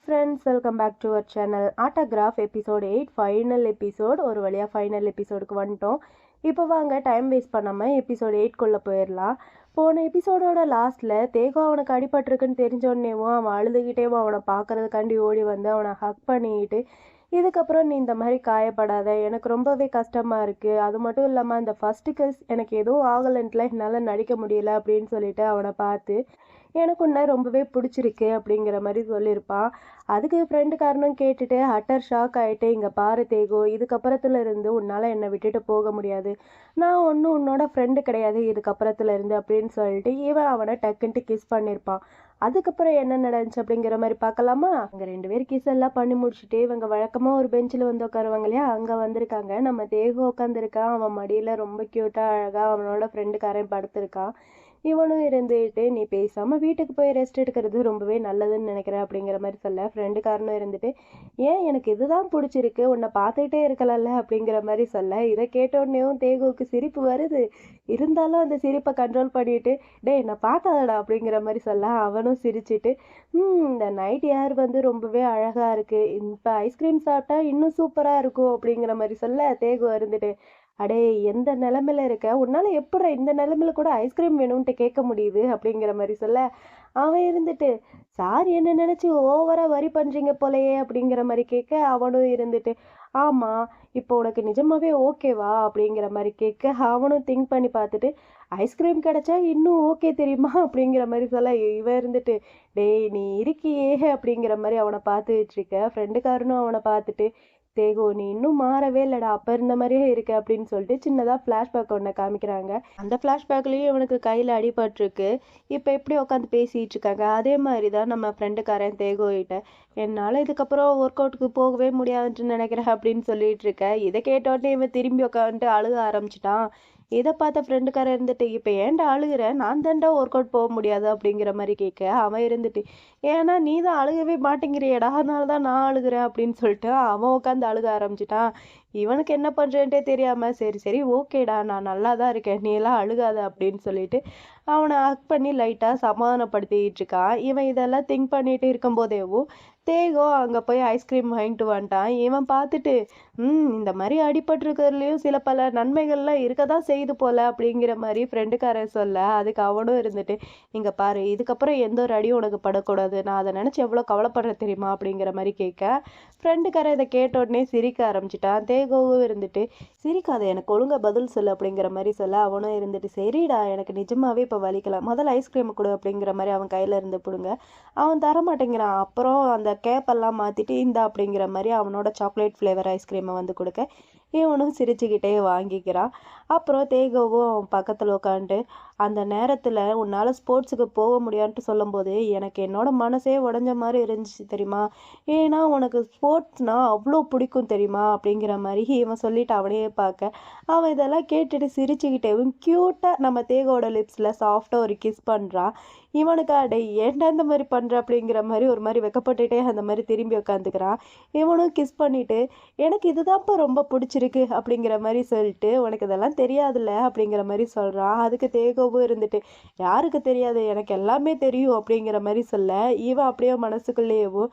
Friends, welcome back to our channel. Autograph episode 8 final episode. ஒரு வழியாக final எபிசோடுக்கு வந்துட்டோம். இப்போ வாங்க டைம் வேஸ்ட் பண்ணாமல் எபிசோட் 8குள்ளே போயிடலாம். போன எபிசோடோட லாஸ்ட்டில் தேகோ அவனுக்கு அடிபட்டிருக்குன்னு தெரிஞ்சோடனேவும் அவன் அழுதுகிட்டேவும் அவனை பார்க்கறதுக்காண்டி ஓடி வந்து அவனை ஹக் பண்ணிக்கிட்டு, இதுக்கப்புறம் நீ இந்த மாதிரி காயப்படாத, எனக்கு ரொம்பவே கஷ்டமாக இருக்குது, அது மட்டும் இல்லாமல் அந்த ஃபஸ்ட்டு கிஸ் எனக்கு எதுவும் ஆகலைன்ட்டுல என்னால் நடிக்க முடியல அப்படின்னு சொல்லிட்டு அவனை பார்த்து எனக்கு உன்னை ரொம்பவே பிடிச்சிருக்கு அப்படிங்கிற மாதிரி சொல்லியிருப்பான். அதுக்கு ஃப்ரெண்டுக்காரனும் கேட்டுட்டு அட்டர் ஷாக் ஆகிட்டு, இங்கே பாரு தேகோ, இதுக்கப்புறத்துல இருந்து உன்னால் என்னை விட்டுட்டு போக முடியாது, நான் ஒன்றும் உன்னோட ஃப்ரெண்டு கிடையாது இதுக்கப்புறத்துல இருந்து அப்படின்னு சொல்லிட்டு இவன் அவனை டக்குன்ட்டு கிஸ் பண்ணியிருப்பான். அதுக்கப்புறம் என்ன நடந்துச்சு அப்படிங்கிற மாதிரி பார்க்கலாமா? அங்கே 2 பேர் கிஸ் எல்லாம் பண்ணி முடிச்சுட்டு இவங்க வழக்கமாக ஒரு பெஞ்சில் வந்து உட்காருவாங்க இல்லையா, அங்கே வந்திருக்காங்க. நம்ம தேகோ உட்காந்துருக்கான், அவன் மடியில் ரொம்ப க்யூட்டாக அழகாக அவனோட ஃப்ரெண்டுக்காரன் படுத்திருக்கான். இவனும் இருந்துட்டு, நீ பேசாமல் வீட்டுக்கு போய் ரெஸ்ட் எடுக்கிறது ரொம்பவே நல்லதுன்னு நினைக்கிறேன் அப்படிங்கிற மாதிரி சொல்ல, ஃப்ரெண்டுக்காரனும் இருந்துட்டு, ஏன் எனக்கு இதுதான் பிடிச்சிருக்கு, உன்னை பார்த்துக்கிட்டே இருக்கலாம்ல அப்படிங்கிற மாதிரி சொல்ல, இதை கேட்டோடனேவும் தேகுவுக்கு சிரிப்பு வருது. இருந்தாலும் அந்த சிரிப்பை கண்ட்ரோல் பண்ணிட்டு, டேய் நான் பார்க்காதடா அப்படிங்கிற மாதிரி சொல்ல, அவனும் சிரிச்சிட்டு, இந்த நைட் ஏர் வந்து ரொம்பவே அழகாக இருக்குது, இப்போ ஐஸ்கிரீம் சாப்பிட்டா இன்னும் சூப்பராக இருக்கும் அப்படிங்கிற மாதிரி சொல்ல, தேகு இருந்துட்டு, அடே எந்த நிலமையில இருக்க, உன்னால எப்படி இந்த நிலமையில கூட ஐஸ்கிரீம் வேணும்ன்ட்டு கேட்க முடியுது அப்படிங்கிற மாதிரி சொல்ல, அவன் இருந்துட்டு, சார் என்ன நினைச்சு ஓவரா வரி பண்றீங்க போலயே அப்படிங்கிற மாதிரி கேட்க, அவனும் இருந்துட்டு, ஆமா, இப்போ உனக்கு நிஜமாவே ஓகேவா அப்படிங்கிற மாதிரி கேட்க, அவனும் திங்க் பண்ணி பார்த்துட்டு, ஐஸ்கிரீம் கிடைச்சா இன்னும் ஓகே தெரியுமா அப்படிங்கிற மாதிரி சொல்ல, இவன் இருந்துட்டு, டேய் நீ இருக்கியே அப்படிங்கிற மாதிரி அவனை பார்த்துட்டு இருக்க. ஃப்ரெண்டுக்காரனும் அவனை பார்த்துட்டு, தேகோ நீ இன்னும் மாறவே இல்லைடா, அப்போ இருந்த மாதிரியே இருக்கு அப்படின்னு சொல்லிட்டு சின்னதாக ஃப்ளாஷ்பேக் ஒன்று காமிக்கிறாங்க. அந்த ஃப்ளாஷ்பேக்லேயும் இவனுக்கு கையில் அடிபட்டிருக்கு. இப்போ எப்படி உட்காந்து பேசிகிட்டு இருக்காங்க, அதே மாதிரி தான் நம்ம ஃப்ரெண்டுக்காரன் தேகோகிட்ட, என்னால் இதுக்கப்புறம் ஒர்க் அவுட்டுக்கு போகவே முடியாதுன்னு நினைக்கிறேன் அப்படின்னு சொல்லிட்டு இருக்க. இதை கேட்டோடனே இவன் திரும்பி உட்காந்துட்டு அழுக ஆரம்பிச்சிட்டான். இதை பார்த்த ஃப்ரெண்டுக்காரன் இருந்துட்டு, இப்போ ஏன்டா அழுகிற, நான் தான்டா ஒர்க் அவுட் போக முடியாது அப்படிங்கிற மாதிரி கேட்க, அவன் இருந்துட்டு, ஏன்னா நீ தான் அழுகவே மாட்டேங்கிறியடா, அதனால தான் நான் அழுகிறேன் அப்படின்னு சொல்லிட்டு அவன் உட்காந்து அழுக ஆரம்பிச்சிட்டான். இவனுக்கு என்ன பண்ணுறேன்ட்டே தெரியாமல், சரி சரி ஓகேடா நான் நல்லா தான் இருக்கேன், நீ எல்லாம் அழுகாத அப்படின்னு சொல்லிட்டு அவனை ஹக் பண்ணி லைட்டாக சமாதானப்படுத்திக்கிட்டு இருக்கான். இவன் இதெல்லாம் திங்க் பண்ணிட்டு இருக்கும்போதேவும் தேகோ அங்கே போய் ஐஸ்கிரீம் வாங்கிட்டு வந்துட்டான். இவன் பார்த்துட்டு, இந்த மாதிரி அடிபட்டிருக்கிறதுலையும் சில பல நன்மைகள்லாம் இருக்க தான் செய்யுது போல அப்படிங்கிற மாதிரி ஃப்ரெண்டுக்காரன் சொல்ல, அதுக்கு அவனும் இருந்துட்டு, இங்கே பாரு, இதுக்கப்புறம் எந்த ஒரு அடியும் உனக்கு படக்கூடாது, நான் அதை நினச்சி எவ்வளோ கவலைப்படுறேன் தெரியுமா அப்படிங்கிற மாதிரி கேட்க, ஃப்ரெண்டுக்காரன் இதை கேட்ட உடனே சிரிக்க ஆரம்பிச்சிட்டான். தேகோவும் இருந்துட்டு, சிரிக்காத, எனக்கு ஒழுங்கா பதில் சொல்லு அப்படிங்கிற மாதிரி சொல்ல, அவனும் இருந்துட்டு, சரிடா எனக்கு நிஜமாவே இப்போ வலிக்கலாம், முதல்ல ஐஸ்கிரீம் கொடு அப்படிங்கிற மாதிரி அவன் கையில் இருந்து பிடுங்க. அவன் தர மாட்டேங்கிறான். அப்புறம் அந்த கேப்பெல்லாம் மாற்றிட்டு இந்தா அப்படிங்கிற மாதிரி அவனோட சாக்லேட் ஃப்ளேவர் ஐஸ்கிரீமை வந்து கொடுக்க, இவனும் சிரிச்சுக்கிட்டே வாங்கிக்கிறான். அப்புறம் தேகோவும் அவன் பக்கத்தில் உட்காந்துட்டு, அந்த நேரத்தில் உன்னால் ஸ்போர்ட்ஸுக்கு போக முடியான்ட்டு சொல்லும்போது எனக்கு என்னோட மனசே உடஞ்ச மாதிரி இருந்துச்சு தெரியுமா, ஏன்னா உனக்கு ஸ்போர்ட்ஸ்னால் அவ்வளோ பிடிக்கும் தெரியுமா அப்படிங்கிற மாதிரி இவன் சொல்லிட்டு அவனையே பார்க்க, அவன் இதெல்லாம் கேட்டுட்டு சிரிச்சுக்கிட்டேவும் க்யூட்டாக நம்ம தேகோட லிப்ஸில் சாஃப்டாக ஒரு கிஸ் பண்ணுறான். இவனுக்கு அடே ஏன்டா இந்த மாதிரி பண்ணுற அப்படிங்கிற மாதிரி ஒரு மாதிரி வெக்கப்பட்டுட்டே அந்த மாதிரி திரும்பி உட்காந்துக்கிறான். இவனும் கிஸ் பண்ணிவிட்டு, எனக்கு இதுதான்ப்பா ரொம்ப பிடிச்சிருக்கு அப்படிங்கிற மாதிரி சொல்லிட்டு, உனக்கு இதெல்லாம் தெரியாதுல்ல அப்படிங்கிற மாதிரி சொல்கிறான். அதுக்கு தேகோவும் இருந்துட்டு, யாருக்கு தெரியாது, எனக்கு எல்லாமே தெரியும் அப்படிங்கிற மாதிரி சொல்ல, இவன் அப்படியே மனசுக்குள்ளேயேவும்,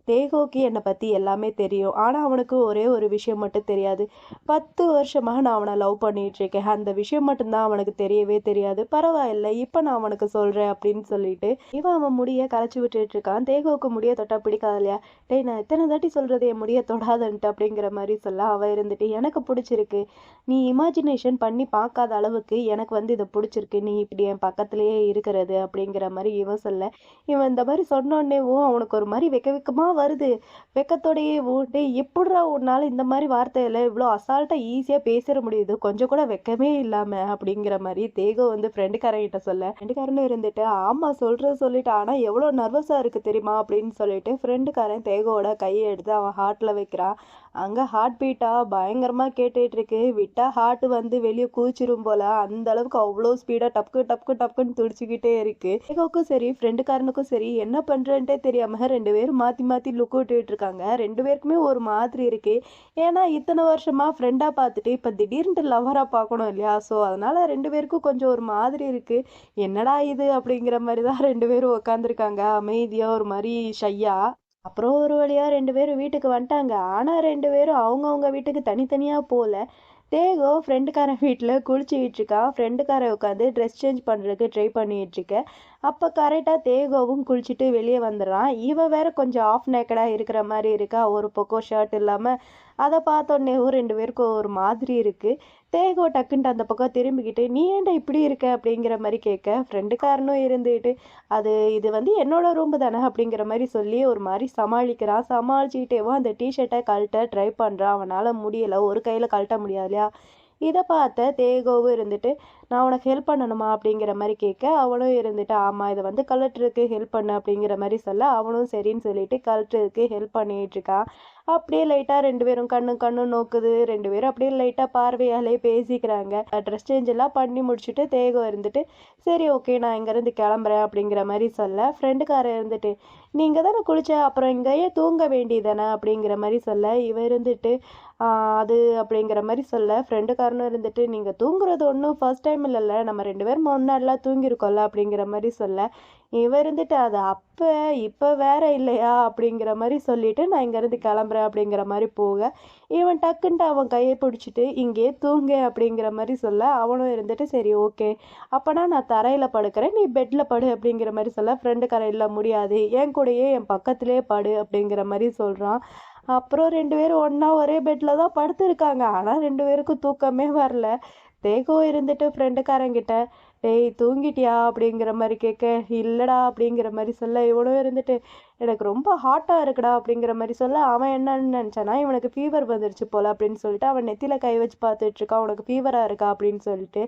தேகோக்கு என்னை பற்றி எல்லாமே தெரியும், ஆனால் அவனுக்கு ஒரே ஒரு விஷயம் மட்டும் தெரியாது, 10 வருஷமாக நான் அவனை லவ் பண்ணிகிட்ருக்கேன், அந்த விஷயம் மட்டும்தான் அவனுக்கு தெரியவே தெரியாது, பரவாயில்ல இப்போ நான் அவனுக்கு சொல்கிறேன் அப்படின்னு சொல்லிட்டு அவன் முடியை கரைச்சி விட்டுட்டு இருக்கான். தேகோவுக்கு முடியை தொட்டா பிடிக்காது இல்லையா, டேய் நான் எத்தனை தாட்டி சொல்கிறது என் முடியை தொடாதன்ட்டு அப்படிங்கிற மாதிரி சொல்ல, அவன் இருந்துட்டு, எனக்கு பிடிச்சிருக்கு, நீ இமேஜினேஷன் பண்ணி பார்க்காத அளவுக்கு எனக்கு வந்து இதை பிடிச்சிருக்கு, நீ இப்படி என் பக்கத்துலேயே இருக்கிறது அப்படிங்கிற மாதிரி இவன் சொல்ல, இவன் இந்த மாதிரி சொன்னோடனேவும் அவனுக்கு ஒரு மாதிரி வெக்கமாக வருது. வெக்கத்தோடையே ஓட்டு, எப்படிடா உன்னால இந்த மாதிரி வார்த்தையில இவ்வளோ அசால்ட்டா ஈஸியா பேசிட முடியுது, கொஞ்சம் கூட வெக்கமே இல்லாம அப்படிங்கிற மாதிரி தேகோ வந்து ஃப்ரெண்டுக்காரங்கிட்ட சொல்ல, ஃப்ரெண்டுக்காரனும் இருந்துட்டு, ஆமா சொல்றது சொல்லிட்டு, ஆனா எவ்வளோ நர்வஸா இருக்கு தெரியுமா அப்படின்னு சொல்லிட்டு ஃப்ரெண்டுக்காரன் தேகோட கையை எடுத்து அவன் ஹார்ட்ல வைக்கிறான். அங்கே ஹார்ட் பீட்டா பயங்கரமாக கேட்டுட்டு இருக்கு. விட்டா ஹார்ட் வந்து வெளியே குதிச்சிரும் போல, அந்த அளவுக்கு அவ்வளோ ஸ்பீடாக டப்க்கு டப்க்கு டப்க்குன்னு துடிச்சிக்கிட்டே இருக்கு. ஏகோக்கும் சரி ஃப்ரெண்டுக்காரனுக்கும் சரி என்ன பண்ணுறேன்ட்டே தெரியாமல் 2 பேரும் மாற்றி மாற்றி லுக் விட்டுட்டு இருக்காங்க. 2 பேருக்குமே ஒரு மாதிரி இருக்கு. ஏன்னா இத்தனை வருஷமா ஃப்ரெண்டாக பார்த்துட்டு இப்போ திடீர்னு லவராக பார்க்கணும் இல்லையா, ஸோ அதனால 2 பேருக்கும் கொஞ்சம் ஒரு மாதிரி இருக்கு. என்னடா இது அப்படிங்கிற மாதிரி தான் 2 பேரும் உட்காந்துருக்காங்க அமைதியாக ஒரு மாதிரி ஷையா. அப்புறம் ஒரு வழியாக 2 பேரும் வீட்டுக்கு வந்துட்டாங்க. ஆனால் 2 பேரும் அவங்கவுங்க வீட்டுக்கு தனித்தனியாக போகல. தேகோ ஃப்ரெண்டுக்காரன் வீட்டில் குளிச்சுக்கிட்டு இருக்கான். ஃப்ரெண்டுக்காரன் உட்காந்து ட்ரெஸ் சேஞ்ச் பண்ணுறதுக்கு ட்ரை பண்ணிகிட்டு இருக்க. அப்போ கரெக்டாக தேகோவும் குளிச்சுட்டு வெளியே வந்துடுறான். இவன் வேற கொஞ்சம் ஆஃப் நேக்கடாக இருக்கிற மாதிரி இருக்கா. ஒரு பக்கம் ஷர்ட் இல்லாமல். அதை பார்த்தோன்னேவும் 2 பேருக்கும் ஒரு மாதிரி இருக்குது. தேகோ டக்குன்ட்டு அந்த பக்கம் திரும்பிக்கிட்டு, நீ ஏன்டா இப்படி இருக்க அப்படிங்கிற மாதிரி கேட்க, ஃப்ரெண்டுக்காரனும் இருந்துக்கிட்டு, இது வந்து என்னோட ரூம்பு தானே அப்படிங்கிற மாதிரி சொல்லி ஒரு மாதிரி சமாளிக்கிறான். சமாளிச்சுக்கிட்டேவும் அந்த டிஷர்ட்டை கழட்ட ட்ரை பண்ணுறான். அவனால் முடியலை. ஒரு கையில் கழட்ட முடியாது இல்லையா. இதை பார்த்த தேகோவும் இருந்துட்டு, நான் உனக்கு ஹெல்ப் பண்ணணுமா அப்படிங்கிற மாதிரி கேட்க, அவனும் இருந்துட்டு, ஆமாம் இதை வந்து கழட்டுறதுக்கு ஹெல்ப் பண்ணு அப்படிங்கிற மாதிரி சொல்ல, அவனும் சரின்னு சொல்லிட்டு கழட்டுறதுக்கு ஹெல்ப் பண்ணிட்டு இருக்கான். அப்படியே லைட்டாக 2 பேரும் கண்ணு நோக்குது. 2 பேரும் அப்படியே லைட்டாக பார்வையாலே பேசிக்கிறாங்க. ட்ரெஸ் சேஞ்ச் எல்லாம் பண்ணி முடிச்சுட்டு தேகோ இருந்துட்டு, சரி ஓகே நான் இங்கேருந்து கிளம்புறேன் அப்படிங்கிற மாதிரி சொல்ல, ஃப்ரெண்டுக்காரன் இருந்துட்டு, நீங்கள் தானே குளிச்ச அப்புறம் இங்கேயே தூங்க வேண்டியதானே அப்படிங்கிற மாதிரி சொல்ல, இவன் இருந்துட்டு அது அப்படிங்கிற மாதிரி சொல்ல, ஃப்ரெண்டுக்காரனும் இருந்துட்டு, நீங்கள் தூங்குறது ஒன்றும் ஃபர்ஸ்ட் டைம் இல்லைல்ல, நம்ம 2 பேரும் முன்னாடிலாம் தூங்கியிருக்கோம்ல அப்படிங்கிற மாதிரி சொல்ல, இவன் இருந்துட்டு அது அப்போ இப்போ வேற இல்லையா அப்படிங்கிற மாதிரி சொல்லிட்டு, நான் இங்கேருந்து கிளம்புறேன் அப்படிங்கிற மாதிரி போக, இவன் டக்குன்ட்டு அவன் கையை பிடிச்சிட்டு இங்கே தூங்க அப்படிங்கிற மாதிரி சொல்ல, அவனும் இருந்துட்டு சரி ஓகே அப்போனா நான் தரையில் படுக்கிறேன், நீ பெட்டில் படு அப்படிங்கிற மாதிரி சொல்ல, ஃப்ரெண்டுக்காரன் இல்லை முடியாது, என் கூடயே என் பக்கத்துலேயே படு அப்படிங்கிற மாதிரி சொல்கிறான். அப்புறம் 2 பேரும் ஒன்றா ஒரே பெட்டில் தான் படுத்துருக்காங்க. ஆனால் 2 பேருக்கும் தூக்கமே வரல. தேகோ இருந்துட்டு ஃப்ரெண்டுக்காரங்கிட்ட, டேய் தூங்கிட்டியா அப்படிங்கிற மாதிரி கேட்க, இல்லைடா அப்படிங்கிற மாதிரி சொல்ல, இவனும் இருந்துட்டு எனக்கு ரொம்ப ஹாட்டாக இருக்குடா அப்படிங்கிற மாதிரி சொல்ல, அவன் என்னன்னு நினச்சானா இவனுக்கு ஃபீவர் வந்துருச்சு போல் அப்படின்னு சொல்லிட்டு அவன் நெத்தியில் கை வச்சு பார்த்துட்டு இருக்கான். உனக்கு ஃபீவராக இருக்கா அப்படின்னு சொல்லிட்டு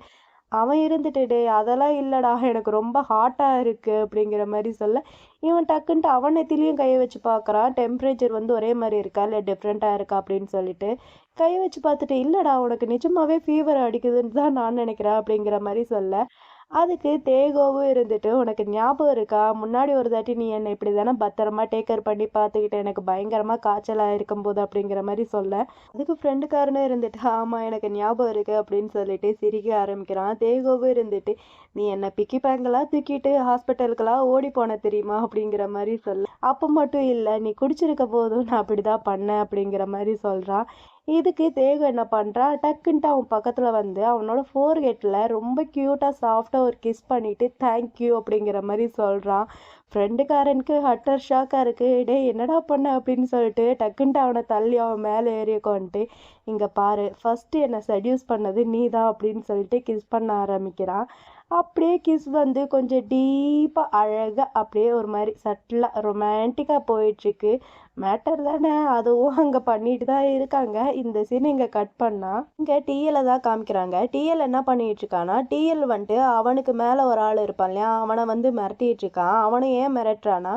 அவன் இருந்துட்டு, டேய் அதெல்லாம் இல்லைடா எனக்கு ரொம்ப ஹாட்டாக இருக்குது அப்படிங்கிற மாதிரி சொல்ல, இவன் டக்குன்ட்டு அவன் நெத்திலையும் கையை வச்சு பார்க்குறான். டெம்பரேச்சர் வந்து ஒரே மாதிரி இருக்கா இல்லை டிஃப்ரெண்ட்டாக இருக்கா அப்படின்னு சொல்லிட்டு கை வச்சு பார்த்துட்டு, இல்லைடா உனக்கு நிஜமாவே ஃபீவர் அடிக்குதுன்னு தான் நான் நினைக்கிறேன் அப்படிங்கிற மாதிரி சொல்ல, அதுக்கு தேகோவும் இருந்துட்டு, உனக்கு ஞாபகம் இருக்கா முன்னாடி ஒரு தாட்டி நீ என்னை இப்படி தானே பத்திரமா டேக்கர் பண்ணி பார்த்துக்கிட்ட எனக்கு பயங்கரமாக காய்ச்சலாக இருக்கும்போது அப்படிங்கிற மாதிரி சொல்ல, அதுக்கு ஃப்ரெண்டுக்காரனும் இருந்துட்டு, ஆமாம் எனக்கு ஞாபகம் இருக்கு அப்படின்னு சொல்லிட்டு சிரிக்க ஆரம்பிக்கிறான். தேகோவும் இருந்துட்டு, நீ என்னை பிக்கி பேங்கெல்லாம் தூக்கிட்டு ஹாஸ்பிட்டலுக்கெல்லாம் ஓடி போன தெரியுமா அப்படிங்கிற மாதிரி சொல்ல, அப்போ மட்டும் இல்லை நீ குடிச்சிருக்க போதும் நான் அப்படி தான் பண்ணேன் அப்படிங்கிற மாதிரி சொல்கிறான். இதுக்கு தேகு என்ன பண்ணுறான், டக்குன்ட்டு அவன் பக்கத்தில் வந்து அவனோட ஃபோர்ஹெட்டில் ரொம்ப க்யூட்டாக சாஃப்டாக ஒரு கிஸ் பண்ணிவிட்டு தேங்க்யூ அப்படிங்கிற மாதிரி சொல்கிறான். ஃப்ரெண்டுக்காரனுக்கு ஹட்டர் ஷாக்காக இருக்குது. டே என்னடா பண்ண அப்படின்னு சொல்லிட்டு டக்குன்ட்டு அவனை தள்ளி அவன் மேலே ஏறி உட்காந்துட்டு, இங்கே பாரு ஃபஸ்ட்டு என்னை செடியூஸ் பண்ணது நீ தான் அப்படின்னு சொல்லிட்டு கிஸ் பண்ண ஆரம்பிக்கிறான். அப்படியே கிஸ் வந்து கொஞ்சம் டீப்பாக அழகாக அப்படியே ஒரு மாதிரி சட்டிலாக ரொமான்டிக்காக போயிட்டுருக்கு. மேட்டர் தானே அதுவும் அங்கே பண்ணிட்டு தான் இருக்காங்க. இந்த சீன் இங்கே கட் பண்ணால் இங்கே டிஎல்லை தான் காமிக்கிறாங்க. டிஎல் என்ன பண்ணிகிட்டு இருக்கான்னா, டிஎல் வந்துட்டு அவனுக்கு மேலே ஒரு ஆள் இருப்பான் இல்லையா, அவனை வந்து மிரட்டிகிட்டு இருக்கான். அவனை ஏன் மிரட்டுறான்னா,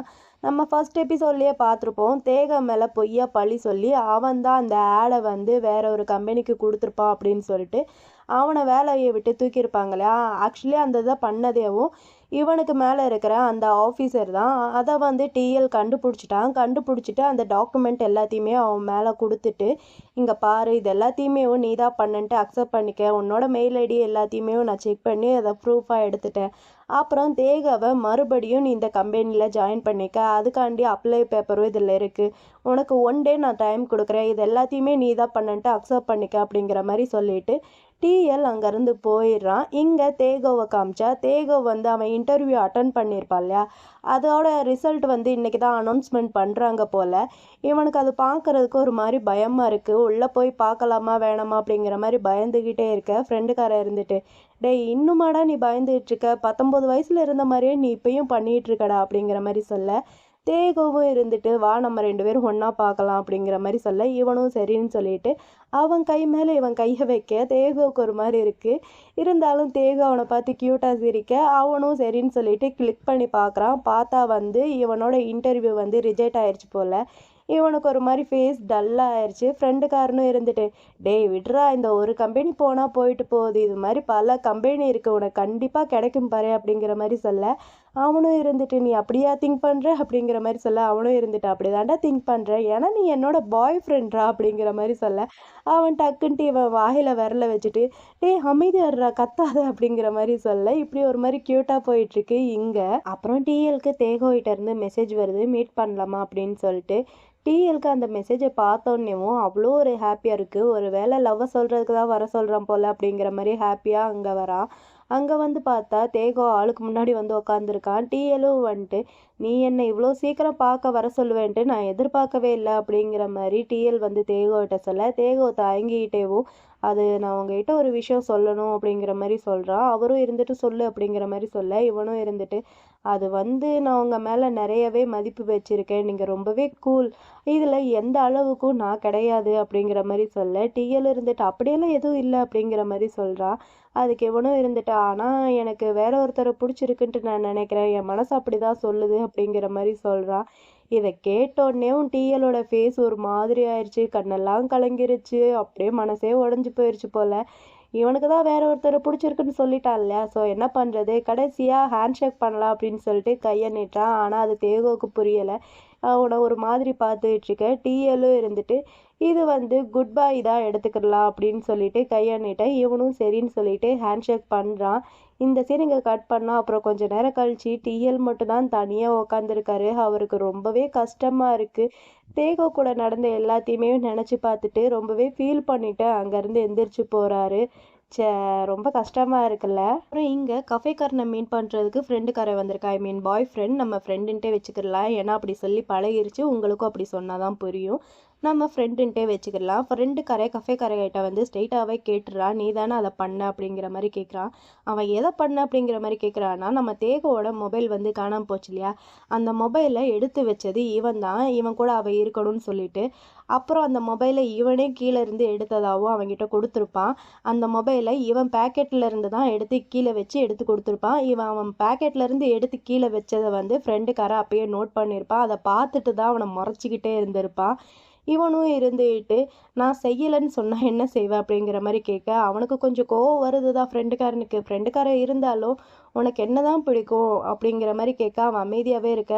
நம்ம ஃபர்ஸ்ட் எபிசோட்லேயே பார்த்துருப்போம், தேக மேலே பொய்யா பழி சொல்லி அவன் தான் அந்த ஆடை வந்து வேற ஒரு கம்பெனிக்கு கொடுத்துருப்பான் அப்படின்னு சொல்லிட்டு அவனை வேலையை விட்டு தூக்கியிருப்பாங்க இல்லையா. ஆக்சுவலி அந்த இதை பண்ணதேவும் இவனுக்கு மேலே இருக்கிற அந்த ஆஃபீஸர் தான். அதை வந்து டிஎல் கண்டுபிடிச்சிட்டு அந்த டாக்குமெண்ட் எல்லாத்தையுமே அவன் மேலே கொடுத்துட்டு, இங்கே பாரு இது எல்லாத்தையுமே நீ தான் பண்ணன்ட்டு அக்செப்ட் பண்ணிக்க, உன்னோட மெயில் ஐடி எல்லாத்தையுமே நான் செக் பண்ணி அதை ப்ரூஃபாக எடுத்துட்டேன், அப்புறம் தேகாவை மறுபடியும் நீ இந்த கம்பெனியில் ஜாயின் பண்ணிக்க, அதுக்காண்டி அப்ளை பேப்பரும் இதில் இருக்குது, உனக்கு 1 டே நான் டைம் கொடுக்குறேன், இது எல்லாத்தையுமே நீ தான் பண்ணன்ட்டு அக்செப்ட் பண்ணிக்க அப்படிங்கிற மாதிரி சொல்லிட்டு டிஎல் அங்கேருந்து போயிடுறான். இங்கே தேகோவை காமிச்சா, தேகோ வந்து அவன் இன்டர்வியூ அட்டன் பண்ணியிருப்பான் இல்லையா, அதோட ரிசல்ட் வந்து இன்றைக்கி தான் அனௌன்ஸ்மெண்ட் பண்ணுறாங்க போல். இவனுக்கு அது பார்க்குறதுக்கு ஒரு மாதிரி பயமாக இருக்குது. உள்ளே போய் பார்க்கலாமா வேணாமா அப்படிங்கிற மாதிரி பயந்துக்கிட்டே இருக்க. ஃப்ரெண்டுக்காரன் இருந்துட்டு, டேய் இன்னுமாடா நீ பயந்துகிட்டு இருக்க, 19 வயசில் இருந்த மாதிரியே நீ இப்பயும் பண்ணிகிட்டு இருக்கடா அப்படிங்கிற மாதிரி சொல்ல, தேகோவும் இருந்துட்டு வா நம்ம 2 பேரும் ஒன்றா பார்க்கலாம் அப்படிங்கிற மாதிரி சொல்ல, இவனும் சரின்னு சொல்லிட்டு அவன் கை மேலே இவன் கையை வைக்க தேகோவுக்கு ஒரு மாதிரி இருக்குது. இருந்தாலும் தேகோ அவனை பார்த்து க்யூட்டாக சிரிக்க, அவனும் சரின்னு சொல்லிட்டு கிளிக் பண்ணி பார்க்குறான். பார்த்தா வந்து இவனோட இன்டர்வியூ வந்து ரிஜெக்ட் ஆயிடுச்சு போல். இவனுக்கு ஒரு மாதிரி ஃபேஸ் டல்லாக ஆயிடுச்சு. ஃப்ரெண்டுக்காரனும் இருந்துட்டு, டேய் விட்றா இந்த ஒரு கம்பெனி போனால் போயிட்டு போகுது, இது மாதிரி பல கம்பெனி இருக்குது, உனக்கு கண்டிப்பாக கிடைக்கும் பாரு அப்படிங்கிற மாதிரி சொல்ல, அவனும் இருந்துட்டு நீ அப்படியா திங்க் பண்ணுற அப்படிங்கிற மாதிரி சொல்ல, அவனும் இருந்துட்டு அப்படி தாண்டா திங்க் பண்ணுறேன், ஏன்னா நீ என்னோட பாய் ஃப்ரெண்ட்ரா அப்படிங்கிற மாதிரி சொல்ல, அவன் டக்குன்ட்டு இவன் வாயில விரல வச்சுட்டு ஏய் அமைதியாடுறா கத்தாத அப்படிங்கிற மாதிரி சொல்ல, இப்படி ஒரு மாதிரி க்யூட்டாக போயிட்டுருக்கு இங்கே. அப்புறம் டிஎல்க்கு தேகோகிட்ட இருந்து மெசேஜ் வருது மீட் பண்ணலாமா அப்படின்னு சொல்லிட்டு. டிஎல்க்கு அந்த மெசேஜை பார்த்தோன்னேவும் அவ்வளோ ஒரு ஹாப்பியாக இருக்குது. ஒரு வேளை லவ்வை சொல்கிறதுக்கு தான் வர சொல்கிறான் போல் அப்படிங்கிற மாதிரி ஹாப்பியாக அங்கே வரா. அங்கே வந்து பார்த்தா தேகோ ஆளுக்கு முன்னாடி வந்து உக்காந்துருக்கான். டிஎலும் வந்துட்டு நீ என்னை இவ்வளோ சீக்கிரம் பார்க்க வர சொல்லுவேன்ட்டு நான் எதிர்பார்க்கவே இல்லை அப்படிங்கிற மாதிரி டிஎல் வந்து தேகோகிட்ட சொல்ல, தேகோ தயங்கிக்கிட்டேவும் அது நான் உங்ககிட்ட ஒரு விஷயம் சொல்லணும் அப்படிங்கிற மாதிரி சொல்கிறான். அவரும் இருந்துட்டு சொல்லு அப்படிங்கிற மாதிரி சொல்ல, இவனும் இருந்துட்டு அது வந்து நான் உங்கள் மேலே நிறையவே மதிப்பு வச்சுருக்கேன், நீங்கள் ரொம்பவே கூல், இதில் எந்த அளவுக்கும் நான் கிடையாது அப்படிங்கிற மாதிரி சொல்ல, டிஎல் இருந்துட்டு அப்படியெல்லாம் எதுவும் இல்லை அப்படிங்கிற மாதிரி சொல்கிறான். அதுக்கு இவனும் இருந்துட்டு ஆனால் எனக்கு வேற ஒருத்தரை பிடிச்சிருக்குன்ட்டு நான் நினைக்கிறேன், என் மனசு அப்படி தான் சொல்லுது அப்படிங்கிற மாதிரி சொல்கிறான். இதை கேட்டோடனேவும் டிஎலோட ஃபேஸ் ஒரு மாதிரி ஆயிடுச்சு, கண்ணெல்லாம் கலங்கிருச்சு, அப்படியே மனசே உடஞ்சி போயிடுச்சு போல். இவனுக்கு தான் வேற ஒருத்தரை பிடிச்சிருக்குன்னு சொல்லிட்டான் இல்லையா, ஸோ என்ன பண்ணுறது, கடைசியாக ஹேண்ட் ஷேக் பண்ணலாம் அப்படின்னு சொல்லிட்டு கையை நீட்டான். ஆனால் அது தேகோவுக்கு புரியலை. அவனை ஒரு மாதிரி பார்த்துட்ருக்க. டிஎலும் இருந்துட்டு இது வந்து குட் பை தான் எடுத்துக்கிடலாம் அப்படின்னு சொல்லிட்டு கையை நீட்ட, இவனும் சரின்னு சொல்லிட்டு ஹேண்ட் ஷேக் பண்ணுறான். இந்த சீன் இங்கே கட் பண்ணால் அப்புறம் கொஞ்சம் நேரம் கழிச்சு டிஎல் மட்டும்தான் தனியாக உக்காந்துருக்காரு. அவருக்கு ரொம்பவே கஷ்டமாக இருக்குது. தேகோ கூட நடந்த எல்லாத்தையுமே நினச்சி பார்த்துட்டு ரொம்பவே ஃபீல் பண்ணிவிட்டு அங்கேருந்து எந்திரிச்சு போகிறாரு. ச்சே, ரொம்ப கஷ்டமாக இருக்குல்ல. அப்புறம் இங்கே கஃபேக்காரனை மீட் பண்ணுறதுக்கு ஃப்ரெண்டுக்காரன் வந்திருக்கா. ஐ மீன் பாய் ஃப்ரெண்ட், நம்ம ஃப்ரெண்டுன்ட்டே வச்சுக்கிடலாம், ஏன்னா அப்படி சொல்லி பழகிருச்சு, உங்களுக்கும் அப்படி சொன்னால் தான் புரியும். நம்ம ஃப்ரெண்டுன்ட்டே வச்சுக்கிடலாம். கஃபேக்காரர்கிட்ட வந்து ஸ்ட்ரெயிட்டாகவே கேட்டுறான், நீ தானே அதை பண்ண அப்படிங்கிற மாதிரி கேட்குறான். அவன் எதை பண்ண அப்படிங்கிற மாதிரி கேட்குறான்னா, நம்ம தேகோவோட மொபைல் வந்து காணாமல் போச்சு இல்லையா, அந்த மொபைலை எடுத்து வச்சது இவன் தான், இவன் கூட அவள் இருக்கணும்னு சொல்லிட்டு. அப்புறம் அந்த மொபைலை இவனே கீழே இருந்து எடுத்ததாகவும் அவன்கிட்ட கொடுத்துருப்பான். அந்த மொபைலை இவன் பேக்கெட்டில் இருந்து தான் எடுத்து கீழே வச்சு எடுத்து கொடுத்துருப்பான். அவன் பேக்கெட்டில் இருந்து எடுத்து கீழே வச்சதை வந்து ஃப்ரெண்டுக்காரன் அப்பயே நோட் பண்ணியிருப்பான். அதை பார்த்துட்டு தான் அவனை முறைச்சிக்கிட்டே இருந்திருப்பான். இவனும் இருந்துட்டு நான் செய்யலைன்னு சொன்னால் என்ன செய்வேன் அப்படிங்கிற மாதிரி கேட்க, அவனுக்கு கொஞ்சம் கோவம் வருது தான் ஃப்ரெண்டுக்காரன் இருந்தாலும் உனக்கு என்ன தான் பிடிக்கும் அப்படிங்கிற மாதிரி கேட்க, அவன் அமைதியாகவே இருக்க.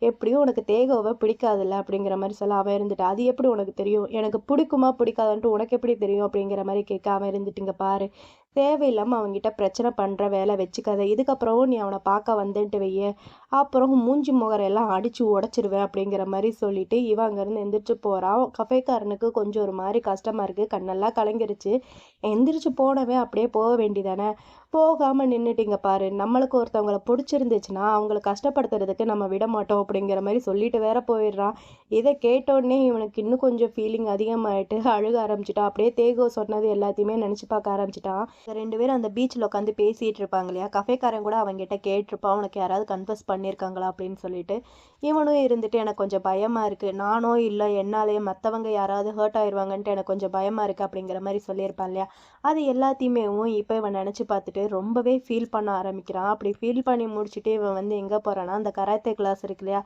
எப்படியும் உனக்கு தேகோவை பிடிக்காதுல்ல அப்படிங்கிற மாதிரி சொல்ல, அவன் இருந்துட்டு அது எப்படி உனக்கு தெரியும், எனக்கு பிடிக்குமா பிடிக்காதான்ட்டு உனக்கு எப்படி தெரியும் அப்படிங்கிற மாதிரி கேட்க, அவன் இருந்துட்டுங்க பாரு, தேவையில்லாமல் அவங்ககிட்ட பிரச்சனை பண்ணுற வேலை வச்சுக்காத, இதுக்கப்புறமும் நீ அவனை பார்க்க வந்துன்ட்டு வைய, அப்புறம் மூஞ்சி முகரையெல்லாம் அடித்து உடச்சிருவேன் அப்படிங்கிற மாதிரி சொல்லிட்டு இவன் அங்கேருந்து எந்திரிச்சு போகிறான். கஃபேக்காரனுக்கு கொஞ்சம் ஒரு மாதிரி கஷ்டமாக இருக்குது, கண்ணெல்லாம் கலங்கிருச்சு. எந்திரிச்சு போனவன் அப்படியே போக வேண்டியதானே, போகாமல் நின்றுட்டிங்க பாரு, நம்மளுக்கு ஒருத்தவங்களை பிடிச்சிருந்துச்சுன்னா அவங்கள கஷ்டப்படுத்துறதுக்கு நம்ம விட மாட்டோம் அப்படிங்கிற மாதிரி சொல்லிட்டு வேற போயிடுறான். இதை கேட்டோடனே இவனுக்கு இன்னும் கொஞ்சம் ஃபீலிங் அதிகமாகிட்டு அழுக ஆரம்பிச்சிட்டான். அப்படியே தேகோ சொன்னது எல்லாத்தையுமே நினச்சி பார்க்க ஆரம்பிச்சிட்டான். ரெண்டு பேரும் அந்த பீச்சில் உட்காந்து பேசிகிட்டு இருப்பாங்க இல்லையா, கஃபேக்காரன் கூட அவங்ககிட்ட கேட்டிருப்பான் உனக்கு யாராவது கன்ஃபஸ் பண்ணியிருக்காங்களா அப்படின்னு சொல்லிட்டு. இவனும் இருந்துட்டு எனக்கு கொஞ்சம் பயமாக இருக்குது, நானோ இல்லை என்னாலேயே மற்றவங்க யாராவது ஹர்ட் ஆயிடுவாங்கன்ட்டு எனக்கு கொஞ்சம் பயமாக இருக்குது அப்படிங்கிற மாதிரி சொல்லியிருப்பான் இல்லையா. அது எல்லாத்தையுமே இப்போ இவன் நினச்சி பார்த்துட்டு ரொம்பவே ஃபீல் பண்ண ஆரம்பிக்கிறான். அப்படி ஃபீல் பண்ணி முடிச்சுட்டு இவன் வந்து எங்கே போகிறான்னா, அந்த கராத்தே கிளாஸ் இருக்கு இல்லையா,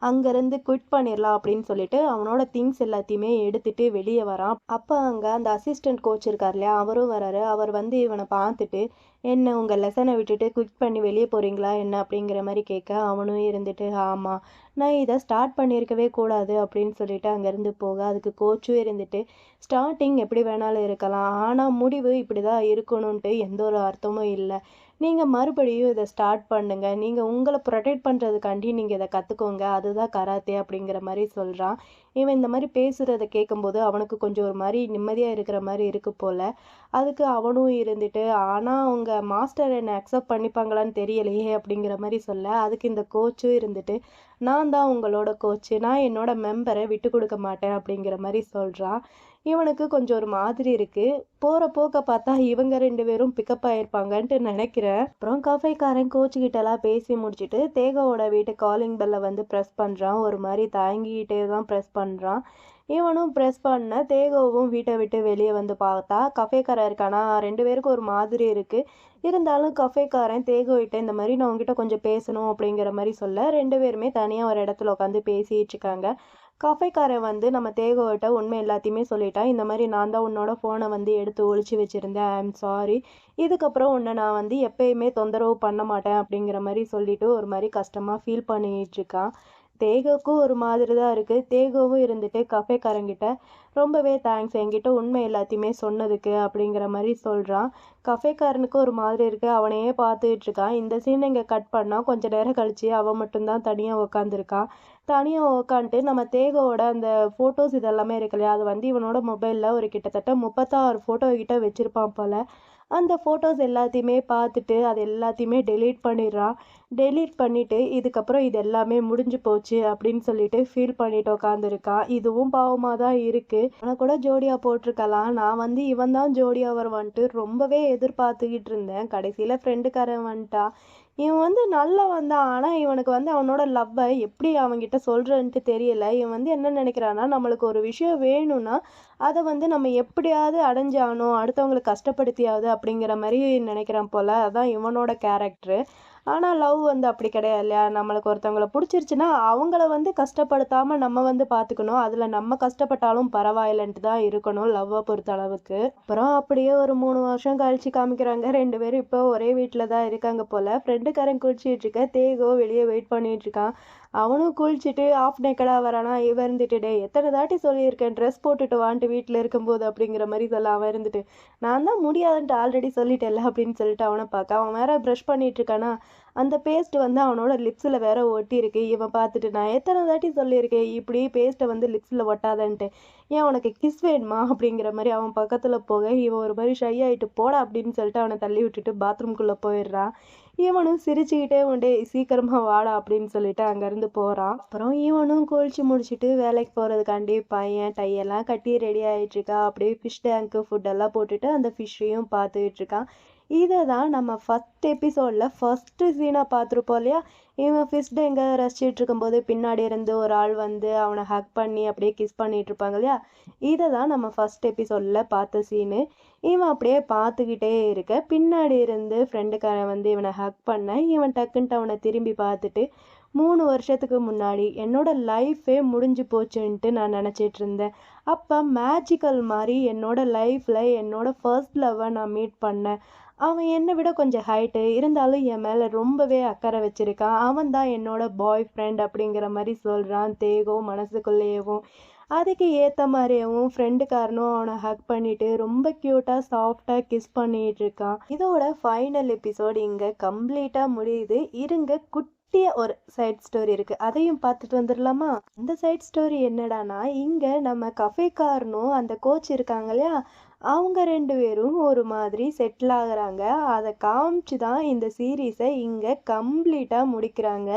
அங்கேருந்து குவிட் பண்ணிடலாம் அப்படின்னு சொல்லிட்டு அவனோட திங்ஸ் எல்லாத்தையுமே எடுத்துகிட்டு வெளியே வரான். அப்போ அங்கே அந்த அசிஸ்டன்ட் கோச் இருக்கார் இல்லையா, அவரும் வராரு. அவர் வந்து இவனை பார்த்துட்டு என்ன உங்கள் லெசனை விட்டுட்டு குவிட் பண்ணி வெளியே போகிறீங்களா என்ன அப்படிங்கிற மாதிரி கேட்க, அவனும் இருந்துட்டு ஆமாம் நான் இதை ஸ்டார்ட் பண்ணியிருக்கவே கூடாது அப்படின்னு சொல்லிட்டு அங்கேருந்து போக, அதுக்கு கோச்சும் இருந்துட்டு ஸ்டார்டிங் எப்படி வேணாலும் இருக்கலாம், ஆனால் முடிவு இப்படி தான் இருக்கணும்ன்ட்டு எந்த ஒரு அர்த்தமும் இல்லை, நீங்கள் மறுபடியும் இதை ஸ்டார்ட் பண்ணுங்கள், நீங்கள் உங்களை ப்ரொடெக்ட் பண்ணுறதுக்காண்டி நீங்கள் இதை கற்றுக்கோங்க, அதுதான் கராத்தே அப்படிங்கிற மாதிரி சொல்கிறான். இவன் இந்த மாதிரி பேசுகிறத கேட்கும்போது அவனுக்கு கொஞ்சம் ஒரு மாதிரி நிம்மதியாக இருக்கிற மாதிரி இருக்கு போல். அதுக்கு அவனும் இருந்துட்டு ஆனால் அவங்க மாஸ்டர் என்னை அக்செப்ட் பண்ணிப்பாங்களான்னு தெரியலையே அப்படிங்கிற மாதிரி சொல்ல, அதுக்கு இந்த கோச்சும் இருந்துட்டு நான் தான் உங்களோட கோச்சு, நான் என்னோட மெம்பரை விட்டு கொடுக்க மாட்டேன் அப்படிங்கிற மாதிரி சொல்கிறான். இவனுக்கு கொஞ்சம் ஒரு மாதிரி இருக்குது. போகிற போக்க பார்த்தா இவங்க ரெண்டு பேரும் பிக்கப் ஆகிருப்பாங்கன்ட்டு நினைக்கிறேன். அப்புறம் கஃபேக்காரன் கோச்சுக்கிட்டலாம் பேசி முடிச்சுட்டு தேகோவோட வீட்டு காலிங் பெல்லை வந்து ப்ரெஸ் பண்ணுறான். ஒரு மாதிரி தயங்கிக்கிட்டே தான் ப்ரெஸ் பண்ணுறான். இவனும் ப்ரெஸ் பண்ண தேகோவும் வீட்டை விட்டு வெளியே வந்து பார்த்தா கஃபேக்காரன் இருக்கானா, ரெண்டு பேருக்கும் ஒரு மாதிரி இருக்குது. இருந்தாலும் கஃபேக்காரன் தேகோகிட்ட இந்த மாதிரி நான் உங்ககிட்ட கொஞ்சம் பேசணும் அப்படிங்கிற மாதிரி சொல்ல, ரெண்டு பேருமே தனியாக ஒரு இடத்துல உட்காந்து பேசிகிட்டு இருக்காங்க. கஃபேக்காரன் வந்து நம்ம தேகுகிட்ட உண்மை எல்லாத்தையுமே சொல்லிட்டான். இந்த மாதிரி நான் தான் உன்னோட ஃபோனை வந்து எடுத்து ஒளிச்சு வச்சிருந்தேன். ஐ அம் சாரி. இதுக்கப்புறம் உன்னை நான் வந்து எப்பயுமே தொந்தரவு பண்ண மாட்டேன் அப்படிங்கிற மாதிரி சொல்லிட்டு ஒரு மாதிரி கஷ்டமாக ஃபீல் பண்ணிட்டு இருக்கான். தேகுவுக்கும் ஒரு மாதிரி தான் இருக்குது. தேகுவும் இருந்துட்டு கஃபேக்காரங்கிட்ட ரொம்பவே தேங்க்ஸ் என்கிட்ட உண்மை எல்லாத்தையுமே சொன்னதுக்கு அப்படிங்கிற மாதிரி சொல்கிறான். கஃபேக்காரனுக்கு ஒரு மாதிரி இருக்குது. அவனையே பார்த்துக்கிட்டு இருக்கான். இந்த சீனை இங்கே கட் பண்ணால் கொஞ்சம் நேரம் கழிச்சு அவன் மட்டும்தான் தனியாக உக்காந்துருக்கான். தனியாக உக்காந்துட்டு நம்ம தேகுவோட அந்த ஃபோட்டோஸ் இதெல்லாமே இருக்கு இல்லையா, அது வந்து இவனோட மொபைலில் ஒரு கிட்டத்தட்ட 36 ஃபோட்டோ கிட்ட வச்சுருப்பான் போல். அந்த ஃபோட்டோஸ் எல்லாத்தையுமே பார்த்துட்டு அது எல்லாத்தையுமே டெலீட் பண்ணிடுறான். டெலீட் பண்ணிவிட்டு இதுக்கப்புறம் இது எல்லாமே முடிஞ்சு போச்சு அப்படின்னு சொல்லிட்டு ஃபீல் பண்ணிட்டு உட்காந்துருக்கான். இதுவும் பாவமாக தான் இருக்குது. ஆனால் கூட ஜோடியாக போட்டிருக்கலாம். நான் வந்து இவன் தான் ஜோடியாக வருவான்ட்டு ரொம்பவே எதிர்பார்த்துக்கிட்டு இருந்தேன். கடைசியில் ஃப்ரெண்டுக்காரன் வந்துட்டான். இவன் வந்து நல்லவன் தான். ஆனால் இவனுக்கு வந்து அவனோட லவ்வை எப்படி அவன்கிட்ட சொல்கிறன்ட்டு தெரியல. இவன் வந்து என்ன நினைக்கிறான்னா, நம்மளுக்கு ஒரு விஷயம் வேணும்னா அதை வந்து நம்ம எப்படியாவது அடைஞ்சாகணும், அடுத்தவங்களுக்கு கஷ்டப்படுத்தியாவது அப்படிங்கிற மாதிரி நினைக்கிறான் போல். அதான் இவனோட கேரக்டரு. ஆனால் லவ் வந்து அப்படி கிடையாது இல்லையா. நம்மளுக்கு ஒருத்தவங்களை பிடிச்சிருச்சுன்னா அவங்கள வந்து கஷ்டப்படுத்தாமல் நம்ம வந்து பார்த்துக்கணும். அதில் நம்ம கஷ்டப்பட்டாலும் பரவாயில்லைன்ட்டு தான் இருக்கணும் லவ்வை பொறுத்த அளவுக்கு. அப்புறம் அப்படியே ஒரு 3 வருஷம் கழிச்சு காமிக்கிறாங்க. 2 பேரும் இப்போ ஒரே வீட்டில் தான் இருக்காங்க போல். ஃப்ரெண்டுக்காரன் குளிச்சிட்டு இருக்க, தேகோ வெளியே வெயிட் பண்ணிட்டு இருக்கான். அவனும் குளிச்சுட்டு ஆஃப் நேக்கடாக வரானா. இவன் இருந்துட்டு, டே எத்தனை தாட்டி சொல்லியிருக்கேன் ட்ரெஸ் போட்டுட்டு வான்ட்டு வீட்டில் இருக்கும்போது அப்படிங்கிற மாதிரி சொல்ல. அவன் இருந்துட்டு, நான் தான் முடியாதுன்ட்டு ஆல்ரெடி சொல்லிட்டேன்ல அப்படின்னு சொல்லிட்டு அவனை பார்க்க. அவன் வேற ப்ரஷ் பண்ணிட்டு இருக்கானா. அந்த பேஸ்ட் வந்து அவனோட லிப்ஸில் வேற ஒட்டியிருக்கு. இவன் பார்த்துட்டு, நான் எத்தனை தாட்டி சொல்லியிருக்கேன் இப்படி பேஸ்ட்டை வந்து லிப்ஸில் ஒட்டாதன்ட்டு, ஏன் உனக்கு கிஸ் வேணுமா அப்படிங்கிற மாதிரி அவன் பக்கத்தில் போக இவன் ஒரு மாதிரி ஷை ஆகிட்டு போடா அப்படின்னு சொல்லிட்டு அவனை தள்ளி விட்டுட்டு பாத்ரூம்குள்ளே போயிடுறான். இவனும் சிரிச்சுக்கிட்டே உண்டே சீக்கிரமா வாடா அப்படின்னு சொல்லிட்டு அங்கேருந்து போகிறான். அப்புறம் இவனும் குளிச்சு முடிச்சுட்டு வேலைக்கு போகிறதுக்காண்டி பையன் டையெல்லாம் கட்டி ரெடி ஆகிட்டுருக்கா. அப்படியே ஃபிஷ் டேங்க்கு ஃபுட்டெல்லாம் போட்டுட்டு அந்த ஃபிஷ்ஷையும் பார்த்துக்கிட்டு இருக்கான். இதை தான் நம்ம ஃபஸ்ட் எபிசோடில் ஃபஸ்ட்டு சீனாக பார்த்துருப்போம் இல்லையா. இவன் ஃபிஷ் டேங்கை ரசிச்சுட்டு இருக்கும்போது பின்னாடி இருந்து ஒரு ஆள் வந்து அவனை ஹக் பண்ணி அப்படியே கிஸ் பண்ணிட்டு இருப்பாங்க இல்லையா. இதை தான் நம்ம ஃபஸ்ட் எபிசோடில் பார்த்த சீனு. இவன் அப்படியே பார்த்துக்கிட்டே இருக்க பின்னாடி இருந்து ஃப்ரெண்டுக்காரன் வந்து இவனை ஹக் பண்ண இவன் டக்குன்ட்டு அவனை திரும்பி பார்த்துட்டு, 3 வருஷத்துக்கு முன்னாடி என்னோட லைஃபே முடிஞ்சு போச்சுன்ட்டு நான் நினச்சிட்டு இருந்தேன். அப்போ மேஜிக்கல் மாதிரி என்னோட லைஃப்பில் என்னோட ஃபர்ஸ்ட் லவ்வை நான் மீட் பண்ணேன். அவன் என்னை விட கொஞ்சம் ஹைட்டு இருந்தாலும் என் மேலே ரொம்பவே அக்கறை வச்சுருக்கான். அவன் தான் என்னோட பாய் ஃப்ரெண்ட் அப்படிங்கிற மாதிரி சொல்கிறான் தேகோ மனசுக்குள்ளேயேவும். அதுக்கு ஏற்ற மாதிரியேவும் ஃப்ரெண்டுக்காரனும் அவனை ஹக் பண்ணிட்டு ரொம்ப க்யூட்டாக சாஃப்டாக கிஸ் பண்ணிட்டு இருக்கான். இதோட ஃபைனல் எபிசோட் இங்கே கம்ப்ளீட்டாக முடியுது. இருங்க, குட்டிய ஒரு சைட் ஸ்டோரி இருக்குது, அதையும் பார்த்துட்டு வந்துடலாமா. அந்த சைட் ஸ்டோரி என்னடானா, இங்கே நம்ம கஃபேக்காரனும் அந்த கோச் இருக்காங்க இல்லையா, அவங்க 2 பேரும் ஒரு மாதிரி செட்டில் ஆகுறாங்க. அதை காமிச்சு தான் இந்த சீரீஸை இங்கே கம்ப்ளீட்டாக முடிக்கிறாங்க.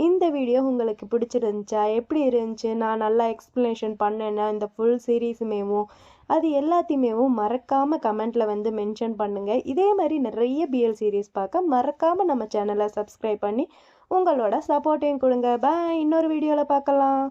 இந்த வீடியோ உங்களுக்கு பிடிச்சிருந்துச்சா, எப்படி இருந்துச்சு, நான் நல்லா எக்ஸ்ப்ளனேஷன் பண்ணேன்னா இந்த ஃபுல் சீரீஸுமேவும் அது எல்லாத்தையுமேவும் மறக்காமல் கமெண்ட்டில் வந்து மென்ஷன் பண்ணுங்கள். இதே மாதிரி நிறைய பிஎல் சீரீஸ் பார்க்க மறக்காமல் நம்ம சேனலை சப்ஸ்கிரைப் பண்ணி உங்களோட சப்போர்ட்டையும் கொடுங்க. பாய், இன்னொரு வீடியோவில் பார்க்கலாம்.